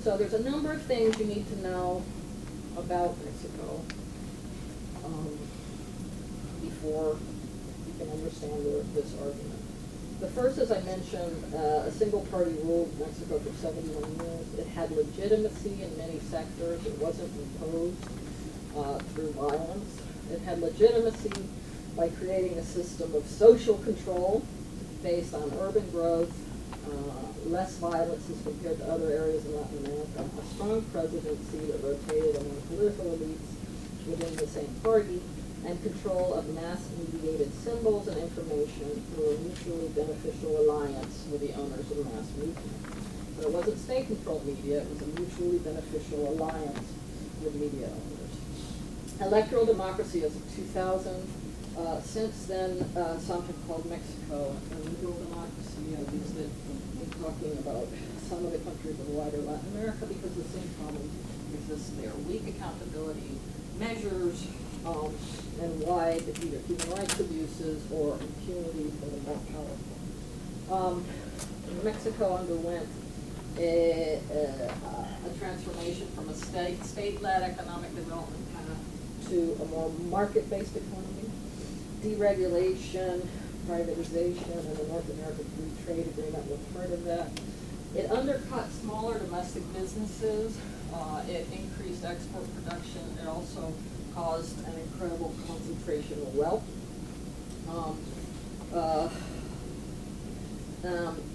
So there's a number of things you need to know about Mexico before you can understand this argument. The first, as I mentioned, a single party ruled Mexico for 71 years. It had legitimacy in many sectors. It wasn't imposed through violence. It had legitimacy by creating a system of social control based on urban growth, less violence as compared to other areas in Latin America, a strong presidency that rotated among political elites within the same party, and control of mass-mediated symbols and information through a mutually beneficial alliance with the owners of mass media. So it wasn't state-controlled media, it was a mutually beneficial alliance with media owners. Electoral democracy as of 2000. Since then, some have called Mexico a liberal democracy. At least I'm talking about some of the countries of wider Latin America because the same problems exist there. Weak accountability measures and wide either human rights abuses or impunity for the more powerful. Mexico underwent a transformation from a state-led economic development path to a more market-based economy. Deregulation, privatization, and the North American Free Trade Agreement were part of that. It undercut smaller domestic businesses. It increased export production. It also caused an incredible concentration of wealth.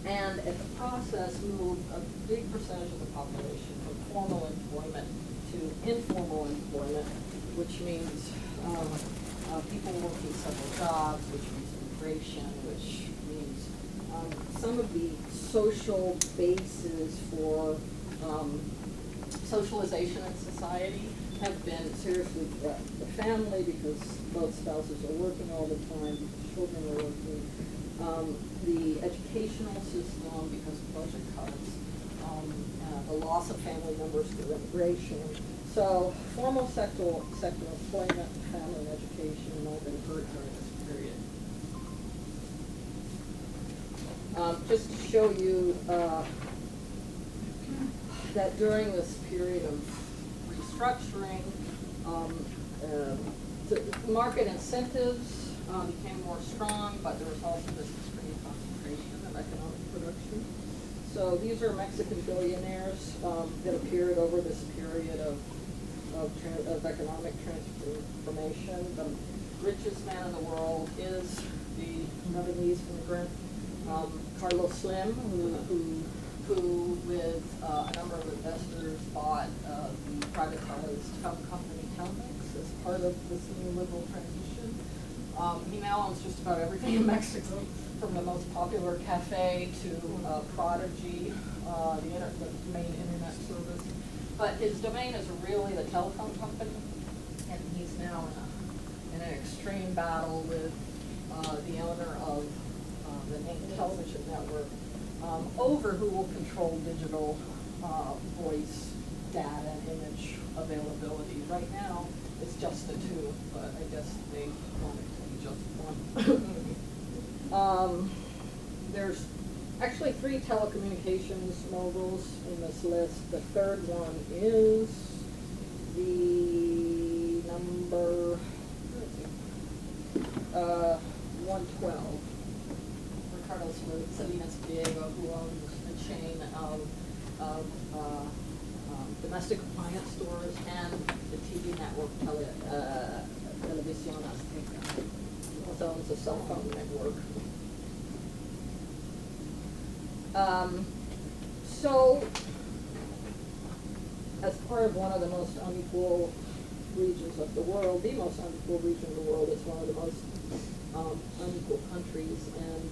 And at the process moved a big percentage of the population from formal employment to informal employment, which means people working several jobs, which means immigration, which means some of the social bases for socialization in society have been seriously threatened. The family, because both spouses are working all the time, because children are working. The educational system, because of budget cuts. The loss of family members through immigration. So formal sector employment, family, and education have all been hurt during this period. Just to show you that during this period of restructuring, the market incentives became more strong, but there was also this extreme concentration of economic production. So these are Mexican billionaires that appeared over this period of economic transformation. The richest man in the world is the Lebanese immigrant, Carlos Slim, who with a number of investors bought the privatized film company Telmex as part of this new liberal transition. He now owns just about everything in Mexico, from the most popular cafe to Prodigy, the main internet service. But his domain is really the telephone company, and he's now in an extreme battle with the owner of the main television network over who will control digital voice, data, and image availability. Right now, it's just the two, but I guess they want it to be just one. There's actually 3 telecommunications moguls in this list. The third one is the number 112. Ricardo Salinas Diego, who owns a chain of domestic appliance stores and the TV network Televisión Azteca. He also owns a cell phone network. So, as part of one of the most unequal regions of the world, the most unequal region of the world, it's one of the most unequal countries, and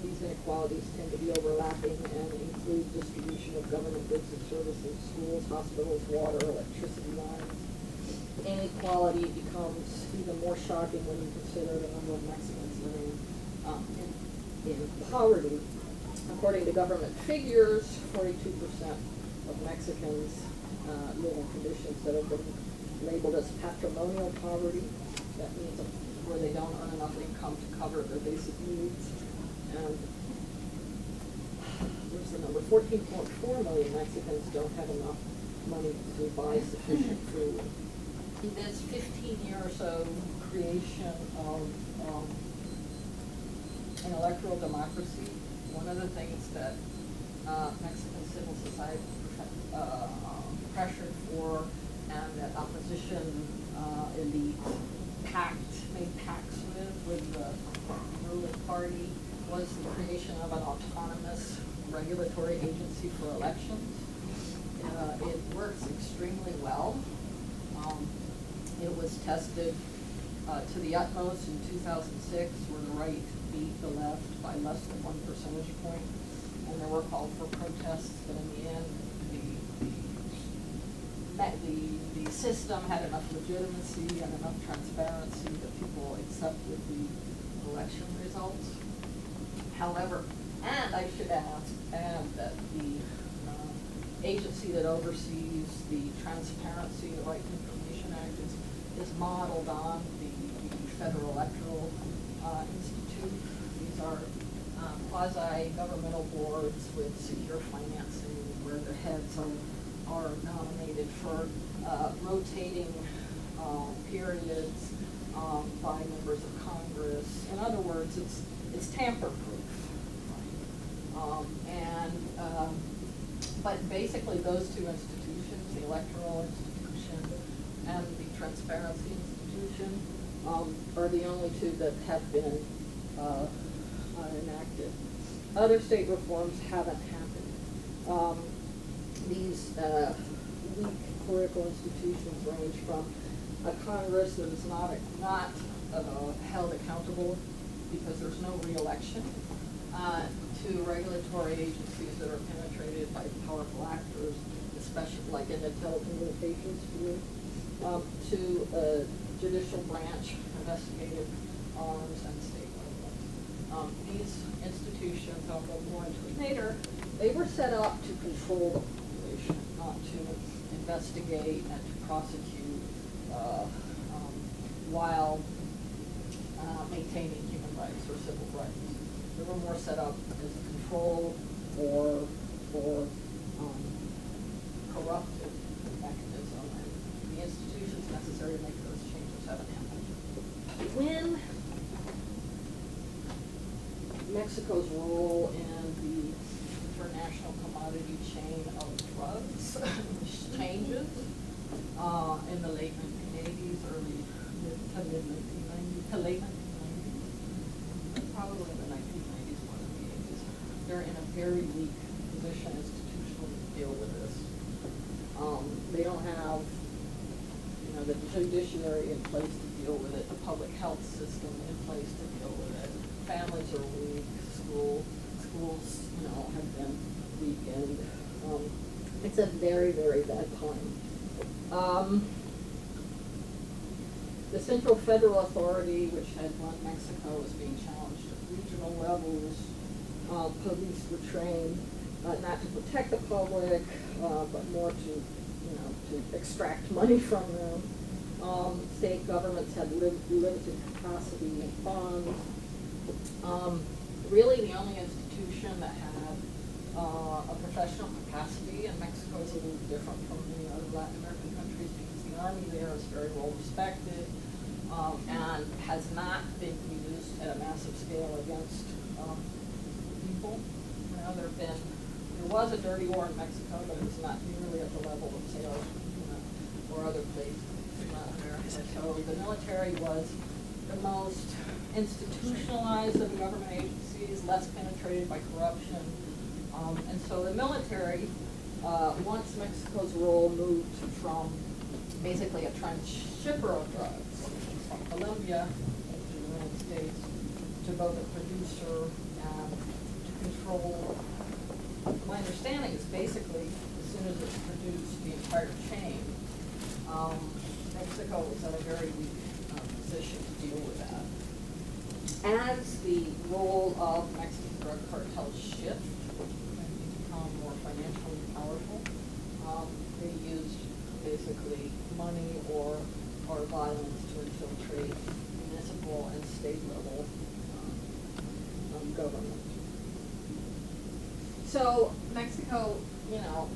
these inequalities tend to be overlapping and include distribution of government goods and services, schools, hospitals, water, electricity lines. Inequality becomes even more shocking when you consider the number of Mexicans living in poverty. According to government figures, 42% of Mexicans live in conditions that have been labeled as patrimonial poverty. That means where they don't earn enough income to cover their basic needs. And where's the number? 14.4 million Mexicans don't have enough money to buy sufficient food. In this 15-year or so creation of an electoral democracy, one of the things that Mexican civil society pressured for, and that opposition elite made pacts with the ruling party, was the creation of an autonomous regulatory agency for elections. It works extremely well. It was tested to the utmost in 2006, where the right beat the left by less than 1 percentage point, and there were called for protests, but in the end, the system had enough legitimacy and enough transparency that people accepted the election results. However, and I should add that the agency that oversees the Transparency, the Right to Information Act is modeled on the Federal Electoral Institute. These are quasi-governmental boards with secure financing, where the heads are nominated for rotating periods by members of Congress. In other words, it's tamper-proof. But basically those two institutions, the electoral institution and the transparency institution, are the only two that have been enacted. Other state reforms haven't happened. These weak political institutions range from a Congress that is not held accountable because there's no re-election, to regulatory agencies that are penetrated by powerful actors, especially like in the telecommunications field, to a judicial branch, investigative arms, and state government. These institutions, I'll go more into it later, they were set up to control the population, not to investigate and to prosecute while maintaining human rights or civil rights. They were more set up as a control or corruptive mechanism, and the institutions necessary to make those changes haven't happened. When Mexico's role in the international commodity chain of drugs changes in the late 1980s, early to mid 1990s, to late 1990s, probably in the 1990s more than the 80s. They're in a very weak position institutionally to deal with this. They don't have, the judiciary in place to deal with it, the public health system in place to deal with it. Families are weak, schools, have been weakened. It's a very, very bad time. The Central Federal Authority, which had run Mexico, was being challenged at regional levels. Police were trained not to protect the public, but more to extract money from them. State governments had limited capacity and funds. Really, the only institution that had a professional capacity in Mexico is a little different from many other Latin American countries, because the army there is very well respected and has not been used at a massive scale against people. There was a dirty war in Mexico, but it was not nearly at the level of, say, or other places in Latin America. So the military was the most institutionalized of the government agencies, less penetrated by corruption. And so the military, once Mexico's role moved from basically a transshipper of drugs from Colombia to the United States to both a producer and to control, my understanding is basically as soon as it's produced, the entire chain, Mexico was in a very weak position to deal with that. As the role of Mexican drug cartels shift and become more financially powerful, they used basically money or violence to infiltrate municipal and state level government. So Mexico, you know,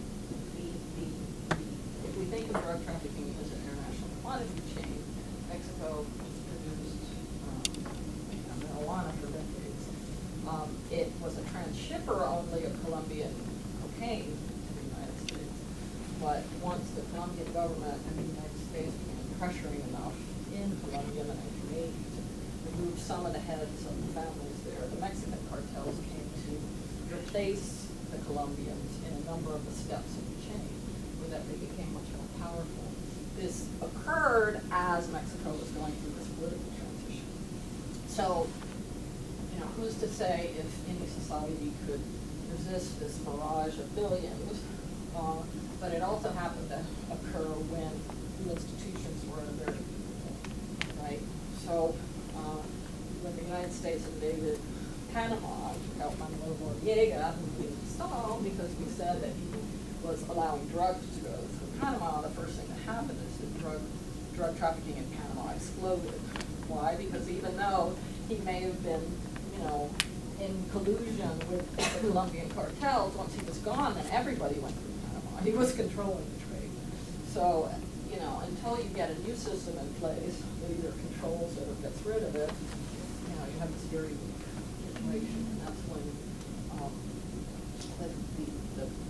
if we think of drug trafficking as an international commodity chain, Mexico produced marijuana for decades. It was a transshipper only of Colombian cocaine to the United States. But once the Colombian government and the United States began pressuring enough in Colombia in the 1980s to remove some of the heads of the families there, the Mexican cartels came to replace the Colombians in a number of the steps of the chain, so that they became much more powerful. This occurred as Mexico was going through this political transition. So, you know, who's to say if any society could resist this barrage of billions? But it also happened to occur when the institutions were very weak, right? So when the United States invaded Panama, took out Manuel Noriega, who we installed because we said that he was allowing drugs to go through Panama, the first thing that happened is that drug trafficking in Panama exploded. Why? Because even though he may have been, you know, in collusion with the Colombian cartels, once he was gone, then everybody went through Panama. He was controlling the trade. So, you know, until you get a new system in place that either controls it or gets rid of it, you know, you have this very weak situation, and that's when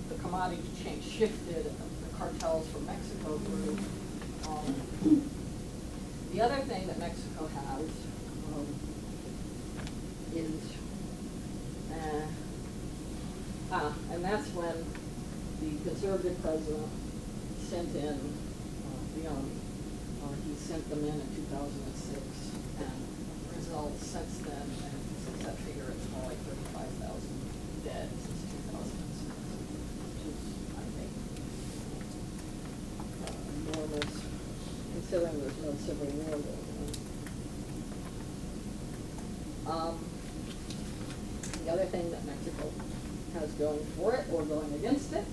the commodity chain shifted and the cartels from Mexico grew. The other thing that Mexico has is, and that's when the conservative president sent in the army. He sent them in 2006, and the results since then, and since that figure, it's more like 35,000 dead since 2006, which is, I think, enormous, considering there's no civil war going on. The other thing that Mexico has going for it, or going against it,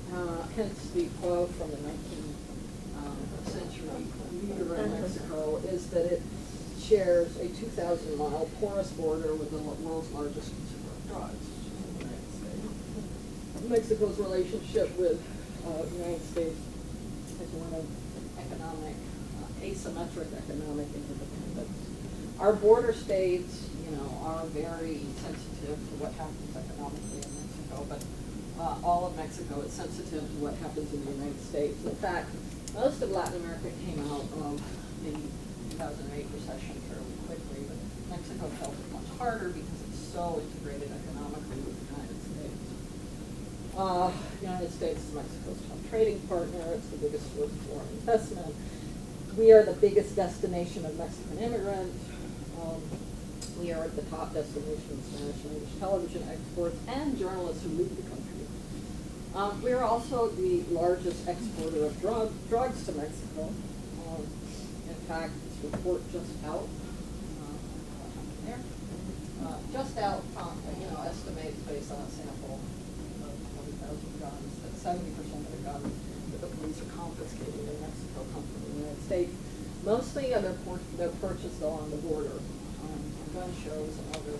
hence the quote from the 19th century leader in Mexico, is that it shares a 2,000-mile porous border with the world's largest consumer of drugs, the United States. Mexico's relationship with the United States is one of economic, asymmetric economic interdependence. Our border states, you know, are very sensitive to what happens economically in Mexico, but all of Mexico is sensitive to what happens in the United States. In fact, most of Latin America came out of the 2008 recession fairly quickly, but Mexico felt it much harder because it's so integrated economically with the United States. The United States is Mexico's top trading partner. It's the biggest source of foreign investment. We are the biggest destination of Mexican immigrants. We are at the top destination of Spanish language television exports and journalists who leave the country. We are also the largest exporter of drugs to Mexico. In fact, this report just out, estimates based on a sample of 20,000 guns that 70% of the guns that the police are confiscating in Mexico come from the United States. Mostly they're purchased along the border, gun shows and other